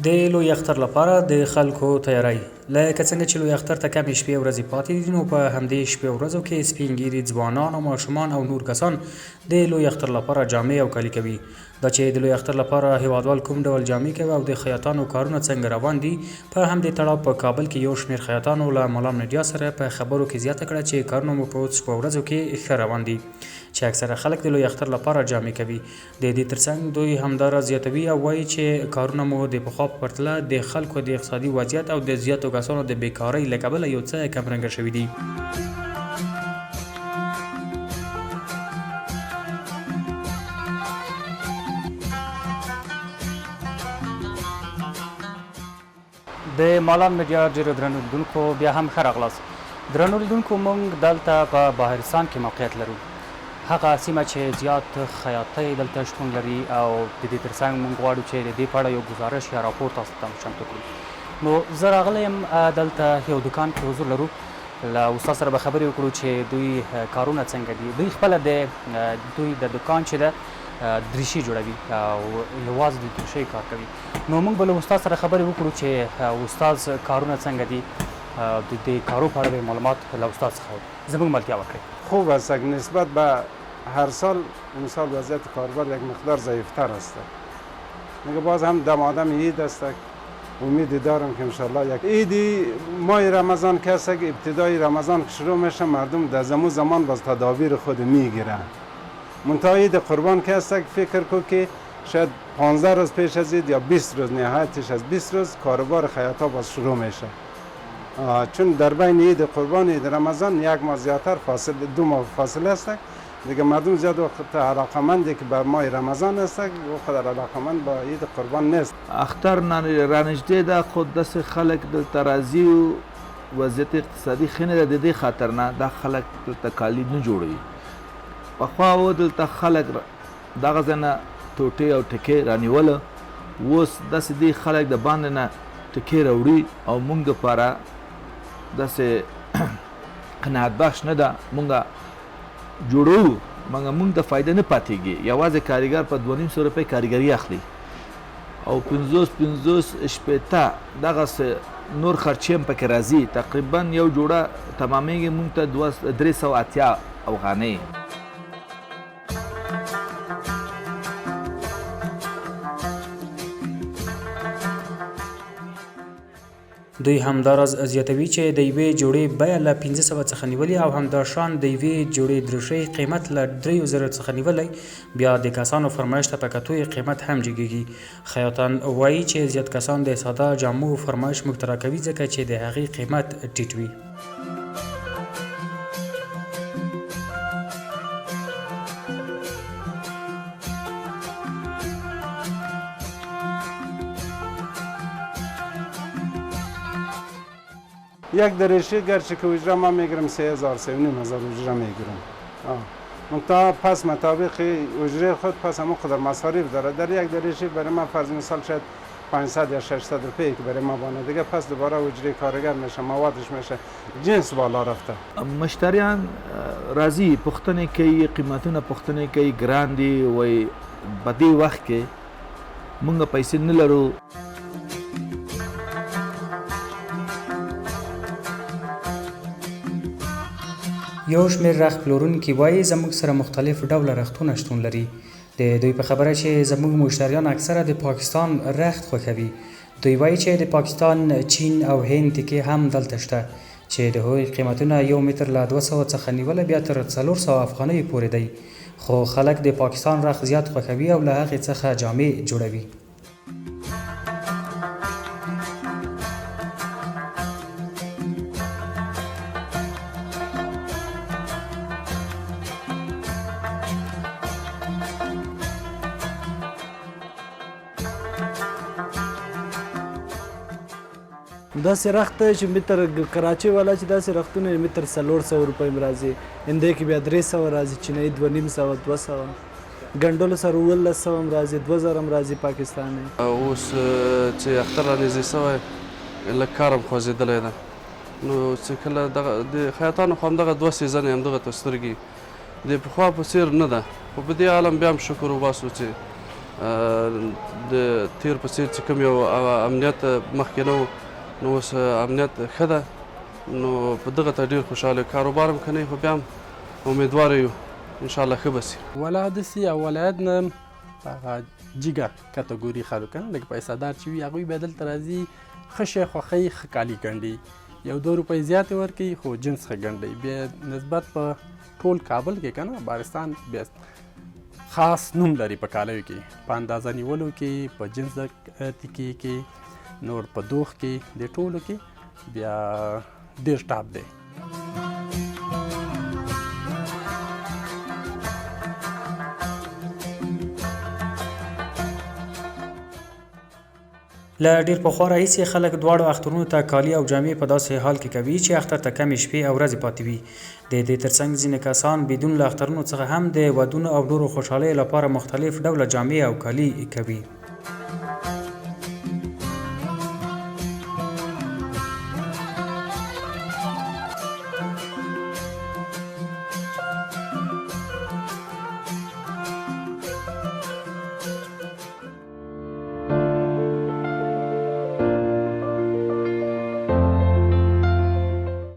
د لوی اختر لپاره د خلکو تیاری. لکه څنګه چې لوی اختر ته کمې شپې ورځې پاتې دي، نو په همدې شپې ورځو کې سپین ږیري ځوانان او ماشومان او نور کسان د لوی اختر لپاره جامې او کالي کوي. دا چې د لوی اختر لپاره هیوادوال کوم ډول جامې کوي او د خیاطانو کارونه څنګه روان دي، په همدې تړاو په کابل کې یو شمېر خیاطانو له ملا میډیا سره په خبرو کې زیاته کړه چې کارونه مو په شپو ورځو کې ښه روان دي، چې اکثره خلک د لوی اختر لپاره جامې کوي. د دې ترڅنګ دوی همدارا زیاتوي او وایي چې کارونه مو د پخوا په پرتله د خلکو د اقتصادي وضعیت او د زیاتو کسانو د بیکارۍ له کبله یو څه کمرنګه شوي دي. د مالان میډیا ډیرو درنو لیدونکو بیا هم ښه راغلاست. درنو لیدونکو، موږ دلته په بهارستان کې موقعیت لرو، هغه سیمه چې زیات خیاطۍ دلته شتون لري، او د دې ترڅنګ موږ غواړو چې د دې په اړه یو ګزارش یا راپور تاسو ته چمتو کړو. نو زه راغلی یم دلته یو دکان کې حضور لرو، له استاد سره به خبرې وکړو چې دوی کارونه څنګه دي. دوی خپله دوی د دکان چې ده دریشي جوړوي او یوازې د دریشۍ کار کوي. نو موږ به له استاد سره خبرې وکړو چې استاد کارونه څنګه دي، د دې کارو په اړه به معلومات له استاد څخه زموږ ملتیا وکړئ. خوب است نسبت به هر سال امسال وضعیت کاربر یک مقدار ضعیفتر است. میگه باز هم دم آدم عید است، امید دارم که انشالله یک عیدی ماه رمضان که است، ابتدای رمضان که شروع میشه مردم در زمان باز تدابیر خود میگیرن. منتها عید قربان که است فکر کو که شاید 15 روز پیش از عید یا 20 روز، نهایتش از 20 روز کاروبار خیاطا باز شروع میشه، چون در بین عید قربان عید رمضان یک ماه زیادتر فاصله، 2 ماه فاصله است دیگه. مردم زیاد وقت علاقمندی که به ماه رمضان است و خود علاقمند با عید قربان نیست. اختر رانجده ده خود دست خلق دلته راځي و وضعیت اقتصادي ښه نه ده، د دې خاطر نه دا خلک دلته کالي نه جوړوي. پخوا و دلته خلک دغه ځای نه ټوټې او ټکې رانیوله، اوس داسې دې خلک د باندې نه ټکې راوړي او موږ دپاره داسې قناعت بخش نه ده. موږ جوړو مګر موږ ته فایده نه پاتېږي. یوازې کاریګر په 250 روپۍ کاریګري اخلي او 50 شپېته دغسې نور خرچې هم پکې راځي. تقریبا یو جوړه تمامیږي موږ ته 380 افغانۍ. دوی همداراز زیاتوي چې د یوې جوړې بیه له 500 څخه نیولې او همداشان د یوې جوړې دریشۍ قیمت له 3000 څخه نیولی، بیا د کسانو فرمایش ته په کتو یې قیمت هم جګیږي. خیاطان وایي چې زیات کسان د ساده جامو فرمایش موږ ته راکوي ځکه چې د هغې قیمت ټیټ وي. یک دریشی گرچه که اجرا ما میگیرم 3000 3500 اجرا میگیرم، منتها پس مطابق اجره خود پس همون قدر مصارف داره. در یک دریشی برای ما فرض مثال شاید 500 یا 600 روپیه که برای ما بانه دیگه، پس دوباره اجره کارگر میشه، موادش میشه، جنس بالا رفته. مشتریان راځي پوښتنې کوي، قیمتونه پوښتنې کوي، ګران دي وایي. په دې وخت کې موږ پیسې نه لرو. یو شمېر رخت پلورونکي وایي زموږ سره مختلف ډوله رختونه شتون لري. د دوی په خبره چې زموږ مشتریان اکثره د پاکستان رخت خوښوي. دوی وایي چې د پاکستان، چین او هند تکې هم دلته شته، چې د هغوی قیمتونه 1 متر له 200 څخه نیوله بیا تر 400 افغانیو پورې دی. خو خلک د پاکستان رخت زیات خوښوي او له هغې څخه جامې جوړوي. داسې رخت چې متر کراچۍ والا چې داسې رختونه متر 400 روپۍ م راځي، هندۍ کې بیا 300 راځي، چینایي 2500 200، ګنډلو سره 1100 م راځي، 2000 م راځي پاکستاني. اوس چې اختر رانږدې شوی لږ کار هم خوځېدلی ده، نو چې کله د خیاطانو خو همدغه 2 سیزنې همدغه ته سترګې د پخوا په څېر نه ده، خو په دې عالم بیا هم شکر وباسو چې د تیر په څیر چې کوم یو امنیت مخکې نه و نو اوس امنیت ښه ده نو په دغه ته ډېر خوشحاله کاروبار هم که نه خو بیا هم امیدواره یو انشاءالله ښه به سي ولا داسې او ولایت نه هغه جګه کټګوري خلک لکه پیسهدار چې وي هغوی بیا دلته راځي ښه شی خوښوي ښه کالي ګنډي یو 2 روپۍ زیاتې ورکوي خو جنس ښه ګنډي بیا نسبت په ټول کابل کې که نه بارستان بیا خاص نوم لري په کالیو کې په اندازه نیولو کې په جنس تکیې کې نور په دوخ کې د ټولو کې بیا ډېر ټاپ دی له ډېر پخوا راهیسې خلک دواړو اخترونو ته کالي او جامې په داسې حال کې کوي چې اختر ته کمې شپې او ورځې پاتې وي د دې ترڅنګ ځینې کسان بدون له اخترونو څخه هم د ودونو او نورو خوشحالیو لپاره مختلف ډوله جامې او کالي کوي